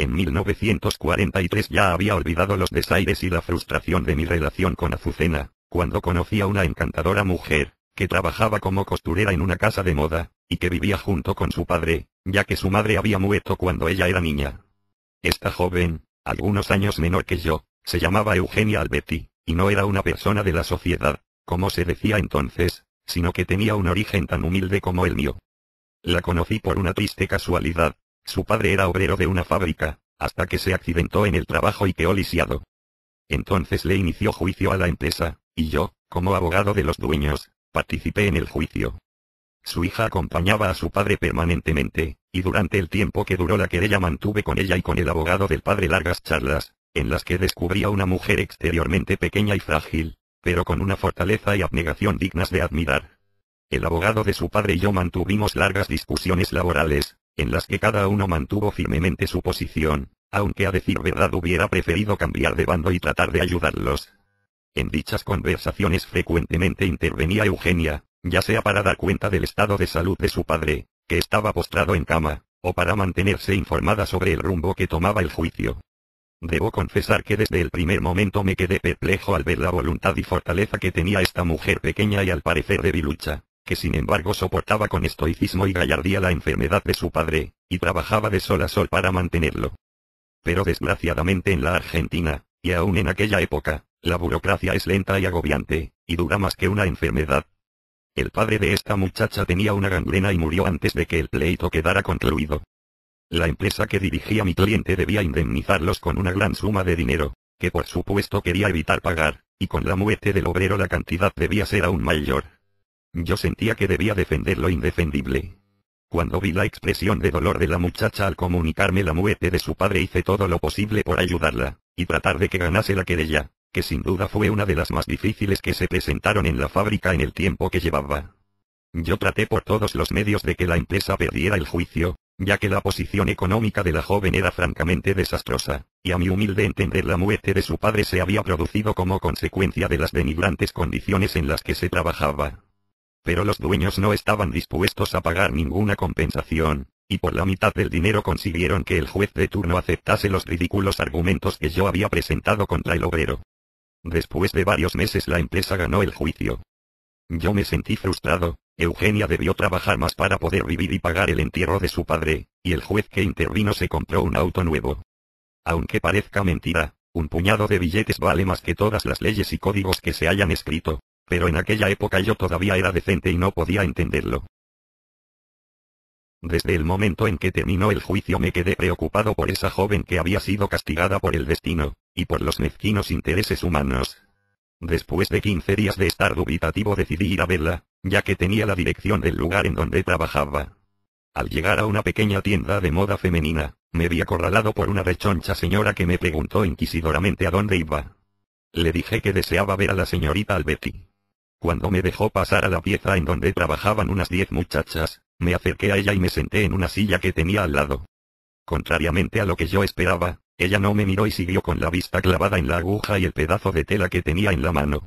En 1943 ya había olvidado los desaires y la frustración de mi relación con Azucena, cuando conocí a una encantadora mujer, que trabajaba como costurera en una casa de moda, y que vivía junto con su padre, ya que su madre había muerto cuando ella era niña. Esta joven, algunos años menor que yo, se llamaba Eugenia Alberti, y no era una persona de la sociedad, como se decía entonces, sino que tenía un origen tan humilde como el mío. La conocí por una triste casualidad. Su padre era obrero de una fábrica, hasta que se accidentó en el trabajo y quedó lisiado. Entonces le inició juicio a la empresa, y yo, como abogado de los dueños, participé en el juicio. Su hija acompañaba a su padre permanentemente, y durante el tiempo que duró la querella mantuve con ella y con el abogado del padre largas charlas, en las que descubrí a una mujer exteriormente pequeña y frágil, pero con una fortaleza y abnegación dignas de admirar. El abogado de su padre y yo mantuvimos largas discusiones laborales, en las que cada uno mantuvo firmemente su posición, aunque a decir verdad hubiera preferido cambiar de bando y tratar de ayudarlos. En dichas conversaciones frecuentemente intervenía Eugenia, ya sea para dar cuenta del estado de salud de su padre, que estaba postrado en cama, o para mantenerse informada sobre el rumbo que tomaba el juicio. Debo confesar que desde el primer momento me quedé perplejo al ver la voluntad y fortaleza que tenía esta mujer pequeña y al parecer debilucha, que sin embargo soportaba con estoicismo y gallardía la enfermedad de su padre, y trabajaba de sol a sol para mantenerlo. Pero desgraciadamente en la Argentina, y aún en aquella época, la burocracia es lenta y agobiante, y dura más que una enfermedad. El padre de esta muchacha tenía una gangrena y murió antes de que el pleito quedara concluido. La empresa que dirigía mi cliente debía indemnizarlos con una gran suma de dinero, que por supuesto quería evitar pagar, y con la muerte del obrero la cantidad debía ser aún mayor. Yo sentía que debía defender lo indefendible. Cuando vi la expresión de dolor de la muchacha al comunicarme la muerte de su padre hice todo lo posible por ayudarla, y tratar de que ganase la querella, que sin duda fue una de las más difíciles que se presentaron en la fábrica en el tiempo que llevaba. Yo traté por todos los medios de que la empresa perdiera el juicio, ya que la posición económica de la joven era francamente desastrosa, y a mi humilde entender la muerte de su padre se había producido como consecuencia de las denigrantes condiciones en las que se trabajaba. Pero los dueños no estaban dispuestos a pagar ninguna compensación, y por la mitad del dinero consiguieron que el juez de turno aceptase los ridículos argumentos que yo había presentado contra el obrero. Después de varios meses la empresa ganó el juicio. Yo me sentí frustrado. Eugenia debió trabajar más para poder vivir y pagar el entierro de su padre, y el juez que intervino se compró un auto nuevo. Aunque parezca mentira, un puñado de billetes vale más que todas las leyes y códigos que se hayan escrito, pero en aquella época yo todavía era decente y no podía entenderlo. Desde el momento en que terminó el juicio me quedé preocupado por esa joven que había sido castigada por el destino, y por los mezquinos intereses humanos. Después de 15 días de estar dubitativo decidí ir a verla, ya que tenía la dirección del lugar en donde trabajaba. Al llegar a una pequeña tienda de moda femenina, me vi acorralado por una rechoncha señora que me preguntó inquisidoramente a dónde iba. Le dije que deseaba ver a la señorita Alberti. Cuando me dejó pasar a la pieza en donde trabajaban unas 10 muchachas, me acerqué a ella y me senté en una silla que tenía al lado. Contrariamente a lo que yo esperaba, ella no me miró y siguió con la vista clavada en la aguja y el pedazo de tela que tenía en la mano.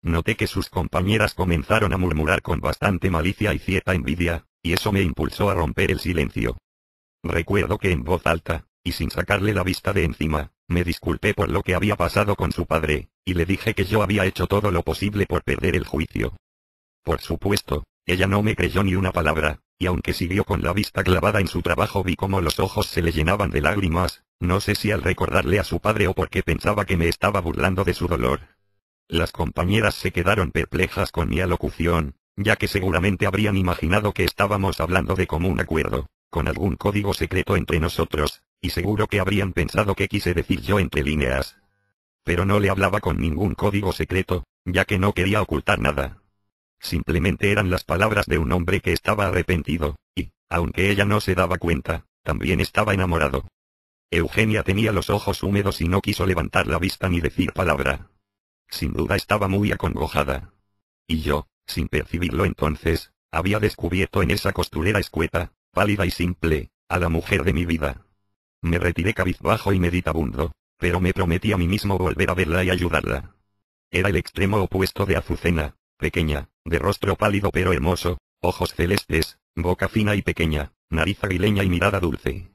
Noté que sus compañeras comenzaron a murmurar con bastante malicia y cierta envidia, y eso me impulsó a romper el silencio. Recuerdo que en voz alta, y sin sacarle la vista de encima, me disculpé por lo que había pasado con su padre, y le dije que yo había hecho todo lo posible por perder el juicio. Por supuesto, ella no me creyó ni una palabra, y aunque siguió con la vista clavada en su trabajo vi cómo los ojos se le llenaban de lágrimas, no sé si al recordarle a su padre o porque pensaba que me estaba burlando de su dolor. Las compañeras se quedaron perplejas con mi alocución, ya que seguramente habrían imaginado que estábamos hablando de común acuerdo, con algún código secreto entre nosotros, y seguro que habrían pensado que quise decir yo entre líneas. Pero no le hablaba con ningún código secreto, ya que no quería ocultar nada. Simplemente eran las palabras de un hombre que estaba arrepentido, y, aunque ella no se daba cuenta, también estaba enamorado. Eugenia tenía los ojos húmedos y no quiso levantar la vista ni decir palabra. Sin duda estaba muy acongojada. Y yo, sin percibirlo entonces, había descubierto en esa costurera escueta, pálida y simple, a la mujer de mi vida. Me retiré cabizbajo y meditabundo, pero me prometí a mí mismo volver a verla y ayudarla. Era el extremo opuesto de Azucena, pequeña, de rostro pálido pero hermoso, ojos celestes, boca fina y pequeña, nariz aguileña y mirada dulce.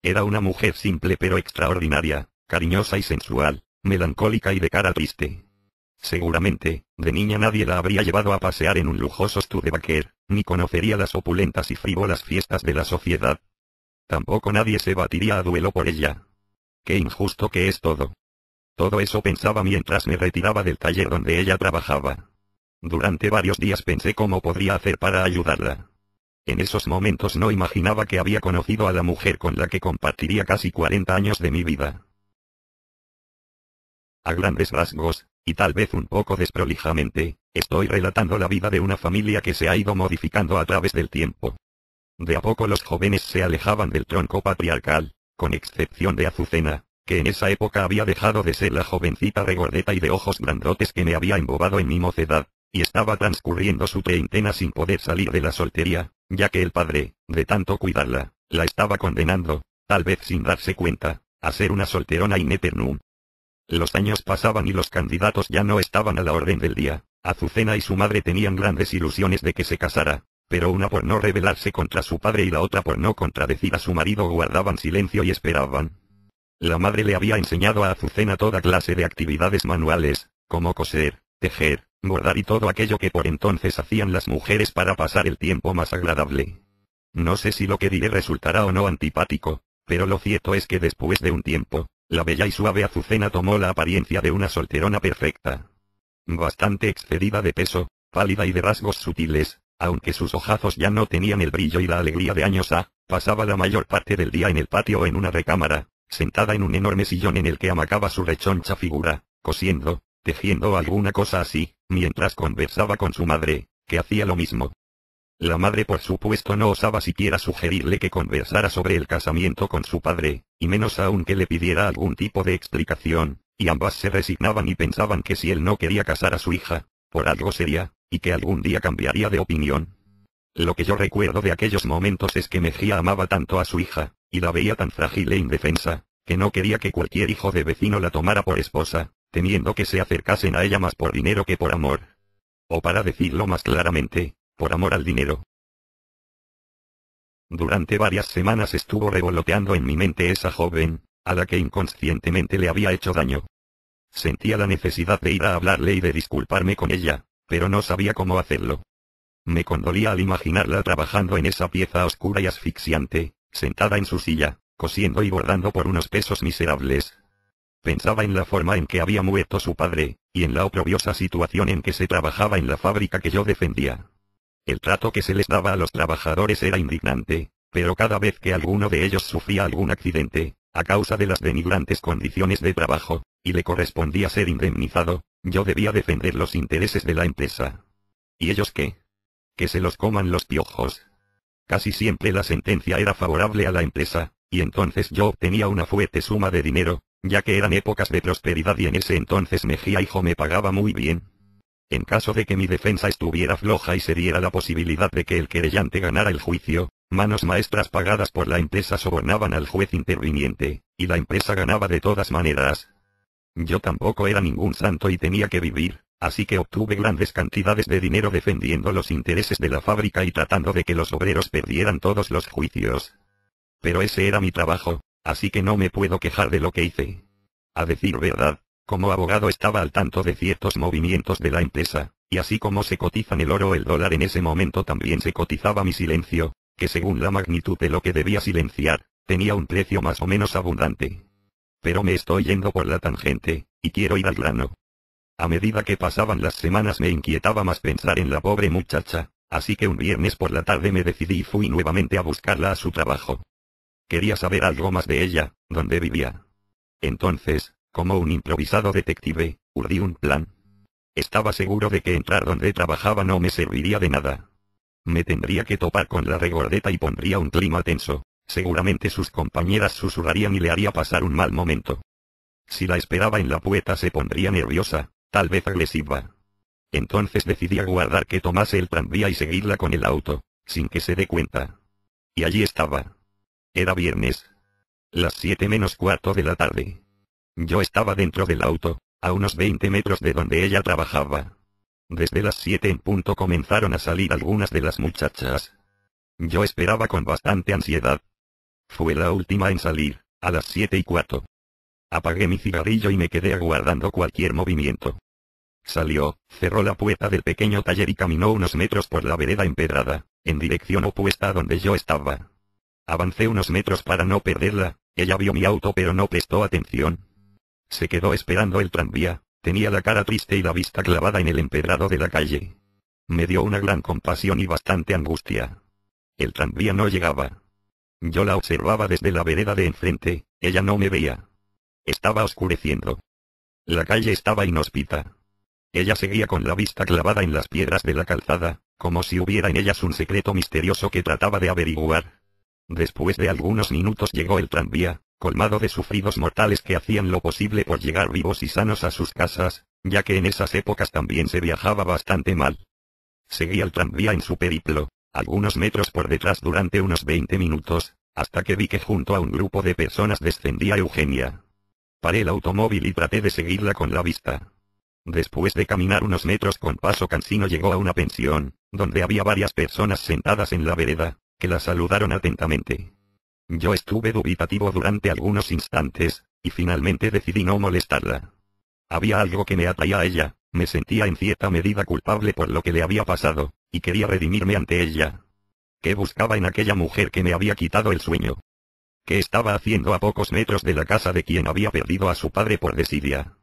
Era una mujer simple pero extraordinaria, cariñosa y sensual, melancólica y de cara triste. Seguramente, de niña nadie la habría llevado a pasear en un lujoso Studebaker, ni conocería las opulentas y frívolas fiestas de la sociedad. Tampoco nadie se batiría a duelo por ella. Qué injusto que es todo. Todo eso pensaba mientras me retiraba del taller donde ella trabajaba. Durante varios días pensé cómo podría hacer para ayudarla. En esos momentos no imaginaba que había conocido a la mujer con la que compartiría casi 40 años de mi vida. A grandes rasgos, y tal vez un poco desprolijamente, estoy relatando la vida de una familia que se ha ido modificando a través del tiempo. De a poco los jóvenes se alejaban del tronco patriarcal, con excepción de Azucena, que en esa época había dejado de ser la jovencita regordeta y de ojos grandotes que me había embobado en mi mocedad, y estaba transcurriendo su treintena sin poder salir de la soltería, ya que el padre, de tanto cuidarla, la estaba condenando, tal vez sin darse cuenta, a ser una solterona in eternum. Los años pasaban y los candidatos ya no estaban a la orden del día. Azucena y su madre tenían grandes ilusiones de que se casara, pero una por no rebelarse contra su padre y la otra por no contradecir a su marido guardaban silencio y esperaban. La madre le había enseñado a Azucena toda clase de actividades manuales, como coser, tejer, bordar y todo aquello que por entonces hacían las mujeres para pasar el tiempo más agradable. No sé si lo que diré resultará o no antipático, pero lo cierto es que después de un tiempo, la bella y suave Azucena tomó la apariencia de una solterona perfecta. Bastante excedida de peso, pálida y de rasgos sutiles, aunque sus ojazos ya no tenían el brillo y la alegría de años A, pasaba la mayor parte del día en el patio o en una recámara, sentada en un enorme sillón en el que amacaba su rechoncha figura, cosiendo, tejiendo o alguna cosa así, mientras conversaba con su madre, que hacía lo mismo. La madre por supuesto no osaba siquiera sugerirle que conversara sobre el casamiento con su padre, y menos aún que le pidiera algún tipo de explicación, y ambas se resignaban y pensaban que si él no quería casar a su hija, por algo sería, y que algún día cambiaría de opinión. Lo que yo recuerdo de aquellos momentos es que Mejía amaba tanto a su hija, y la veía tan frágil e indefensa, que no quería que cualquier hijo de vecino la tomara por esposa, temiendo que se acercasen a ella más por dinero que por amor. O para decirlo más claramente, por amor al dinero. Durante varias semanas estuvo revoloteando en mi mente esa joven, a la que inconscientemente le había hecho daño. Sentía la necesidad de ir a hablarle y de disculparme con ella, pero no sabía cómo hacerlo. Me condolía al imaginarla trabajando en esa pieza oscura y asfixiante, sentada en su silla, cosiendo y bordando por unos pesos miserables. Pensaba en la forma en que había muerto su padre, y en la oprobiosa situación en que se trabajaba en la fábrica que yo defendía. El trato que se les daba a los trabajadores era indignante, pero cada vez que alguno de ellos sufría algún accidente, a causa de las denigrantes condiciones de trabajo, y le correspondía ser indemnizado, yo debía defender los intereses de la empresa. ¿Y ellos qué? Que se los coman los piojos. Casi siempre la sentencia era favorable a la empresa, y entonces yo obtenía una fuerte suma de dinero, ya que eran épocas de prosperidad y en ese entonces Mejía hijo me pagaba muy bien. En caso de que mi defensa estuviera floja y se diera la posibilidad de que el querellante ganara el juicio, manos maestras pagadas por la empresa sobornaban al juez interviniente, y la empresa ganaba de todas maneras. Yo tampoco era ningún santo y tenía que vivir, así que obtuve grandes cantidades de dinero defendiendo los intereses de la fábrica y tratando de que los obreros perdieran todos los juicios. Pero ese era mi trabajo, así que no me puedo quejar de lo que hice. A decir verdad, como abogado estaba al tanto de ciertos movimientos de la empresa, y así como se cotizan el oro o el dólar en ese momento también se cotizaba mi silencio, que según la magnitud de lo que debía silenciar, tenía un precio más o menos abundante. Pero me estoy yendo por la tangente, y quiero ir al grano. A medida que pasaban las semanas me inquietaba más pensar en la pobre muchacha, así que un viernes por la tarde me decidí y fui nuevamente a buscarla a su trabajo. Quería saber algo más de ella, dónde vivía. Entonces, como un improvisado detective, urdí un plan. Estaba seguro de que entrar donde trabajaba no me serviría de nada. Me tendría que topar con la regordeta y pondría un clima tenso. Seguramente sus compañeras susurrarían y le haría pasar un mal momento. Si la esperaba en la puerta se pondría nerviosa, tal vez agresiva. Entonces decidí aguardar que tomase el tranvía y seguirla con el auto, sin que se dé cuenta. Y allí estaba. Era viernes. Las 7 menos cuarto de la tarde. Yo estaba dentro del auto, a unos 20 metros de donde ella trabajaba. Desde las 7 en punto comenzaron a salir algunas de las muchachas. Yo esperaba con bastante ansiedad. Fue la última en salir, a las 7:15. Apagué mi cigarrillo y me quedé aguardando cualquier movimiento. Salió, cerró la puerta del pequeño taller y caminó unos metros por la vereda empedrada, en dirección opuesta a donde yo estaba. Avancé unos metros para no perderla. Ella vio mi auto pero no prestó atención. Se quedó esperando el tranvía, tenía la cara triste y la vista clavada en el empedrado de la calle. Me dio una gran compasión y bastante angustia. El tranvía no llegaba. Yo la observaba desde la vereda de enfrente, ella no me veía. Estaba oscureciendo. La calle estaba inhóspita. Ella seguía con la vista clavada en las piedras de la calzada, como si hubiera en ellas un secreto misterioso que trataba de averiguar. Después de algunos minutos llegó el tranvía, colmado de sufridos mortales que hacían lo posible por llegar vivos y sanos a sus casas, ya que en esas épocas también se viajaba bastante mal. Seguí el tranvía en su periplo, algunos metros por detrás durante unos 20 minutos, hasta que vi que junto a un grupo de personas descendía Eugenia. Paré el automóvil y traté de seguirla con la vista. Después de caminar unos metros con paso cansino llegó a una pensión, donde había varias personas sentadas en la vereda, que la saludaron atentamente. Yo estuve dubitativo durante algunos instantes, y finalmente decidí no molestarla. Había algo que me atraía a ella, me sentía en cierta medida culpable por lo que le había pasado, y quería redimirme ante ella. ¿Qué buscaba en aquella mujer que me había quitado el sueño? ¿Qué estaba haciendo a pocos metros de la casa de quien había perdido a su padre por desidia?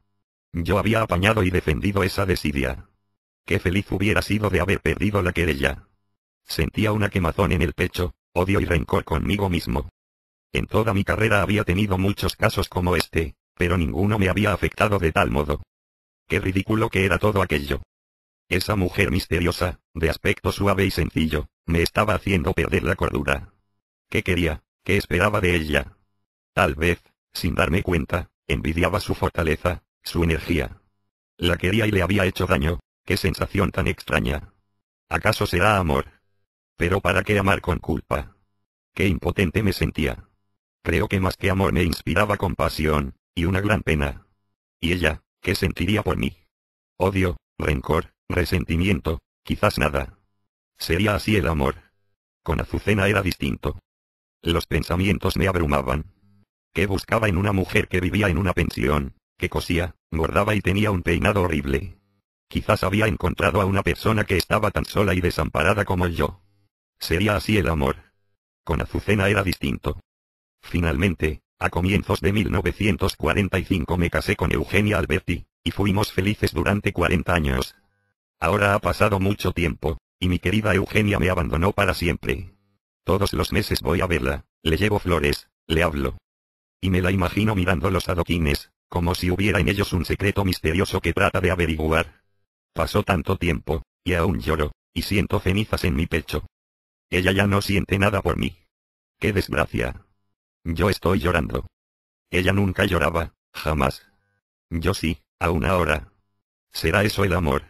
Yo había apañado y defendido esa desidia. Qué feliz hubiera sido de haber perdido la querella. Sentía una quemazón en el pecho, odio y rencor conmigo mismo. En toda mi carrera había tenido muchos casos como este, pero ninguno me había afectado de tal modo. Qué ridículo que era todo aquello. Esa mujer misteriosa, de aspecto suave y sencillo, me estaba haciendo perder la cordura. ¿Qué quería? ¿Qué esperaba de ella? Tal vez, sin darme cuenta, envidiaba su fortaleza, su energía. La quería y le había hecho daño. Qué sensación tan extraña. ¿Acaso será amor? Pero ¿para qué amar con culpa? Qué impotente me sentía. Creo que más que amor me inspiraba compasión, y una gran pena. ¿Y ella, qué sentiría por mí? Odio, rencor, resentimiento, quizás nada. ¿Sería así el amor? Con Azucena era distinto. Los pensamientos me abrumaban. ¿Qué buscaba en una mujer que vivía en una pensión, que cosía, bordaba y tenía un peinado horrible? Quizás había encontrado a una persona que estaba tan sola y desamparada como yo. ¿Sería así el amor? Con Azucena era distinto. Finalmente, a comienzos de 1945 me casé con Eugenia Alberti, y fuimos felices durante 40 años. Ahora ha pasado mucho tiempo, y mi querida Eugenia me abandonó para siempre. Todos los meses voy a verla, le llevo flores, le hablo. Y me la imagino mirando los adoquines, como si hubiera en ellos un secreto misterioso que trata de averiguar. Pasó tanto tiempo, y aún lloro, y siento cenizas en mi pecho. Ella ya no siente nada por mí. ¡Qué desgracia! Yo estoy llorando. Ella nunca lloraba, jamás. Yo sí, aún ahora. ¿Será eso el amor?